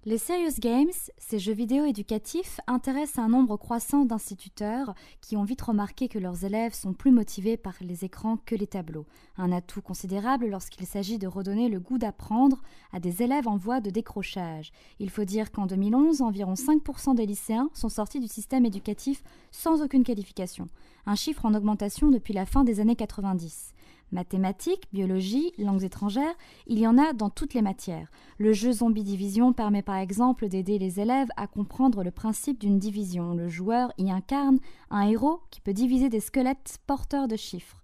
Les Serious Games, ces jeux vidéo éducatifs, intéressent un nombre croissant d'instituteurs qui ont vite remarqué que leurs élèves sont plus motivés par les écrans que les tableaux. Un atout considérable lorsqu'il s'agit de redonner le goût d'apprendre à des élèves en voie de décrochage. Il faut dire qu'en 2011, environ 5% des lycéens sont sortis du système éducatif sans aucune qualification, un chiffre en augmentation depuis la fin des années 90. Mathématiques, biologie, langues étrangères, il y en a dans toutes les matières. Le jeu Zombie Division permet par exemple d'aider les élèves à comprendre le principe d'une division. Le joueur y incarne un héros qui peut diviser des squelettes porteurs de chiffres.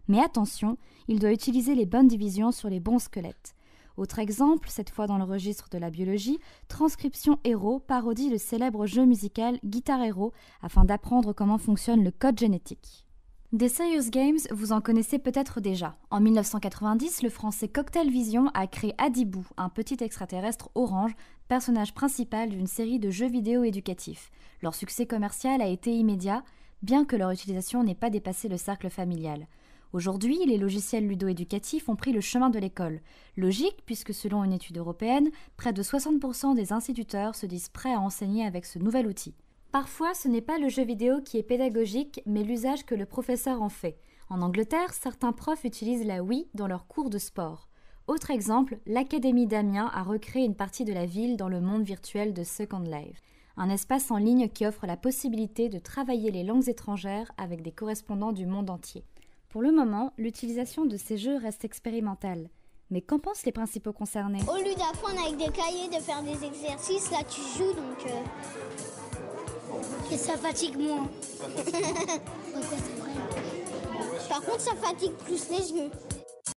Mais attention, il doit utiliser les bonnes divisions sur les bons squelettes. Autre exemple, cette fois dans le registre de la biologie, Transcription Hero parodie le célèbre jeu musical Guitar Hero afin d'apprendre comment fonctionne le code génétique. Des Serious Games, vous en connaissez peut-être déjà. En 1990, le français Cocktail Vision a créé Adibou, un petit extraterrestre orange, personnage principal d'une série de jeux vidéo éducatifs. Leur succès commercial a été immédiat, bien que leur utilisation n'ait pas dépassé le cercle familial. Aujourd'hui, les logiciels ludo-éducatifs ont pris le chemin de l'école. Logique, puisque selon une étude européenne, près de 60% des instituteurs se disent prêts à enseigner avec ce nouvel outil. Parfois, ce n'est pas le jeu vidéo qui est pédagogique, mais l'usage que le professeur en fait. En Angleterre, certains profs utilisent la Wii dans leurs cours de sport. Autre exemple, l'Académie d'Amiens a recréé une partie de la ville dans le monde virtuel de Second Life, un espace en ligne qui offre la possibilité de travailler les langues étrangères avec des correspondants du monde entier. Pour le moment, l'utilisation de ces jeux reste expérimentale. Mais qu'en pensent les principaux concernés ? Au lieu d'apprendre avec des cahiers, de faire des exercices, là tu joues donc... Et ça fatigue moins. Par contre, ça fatigue plus les yeux.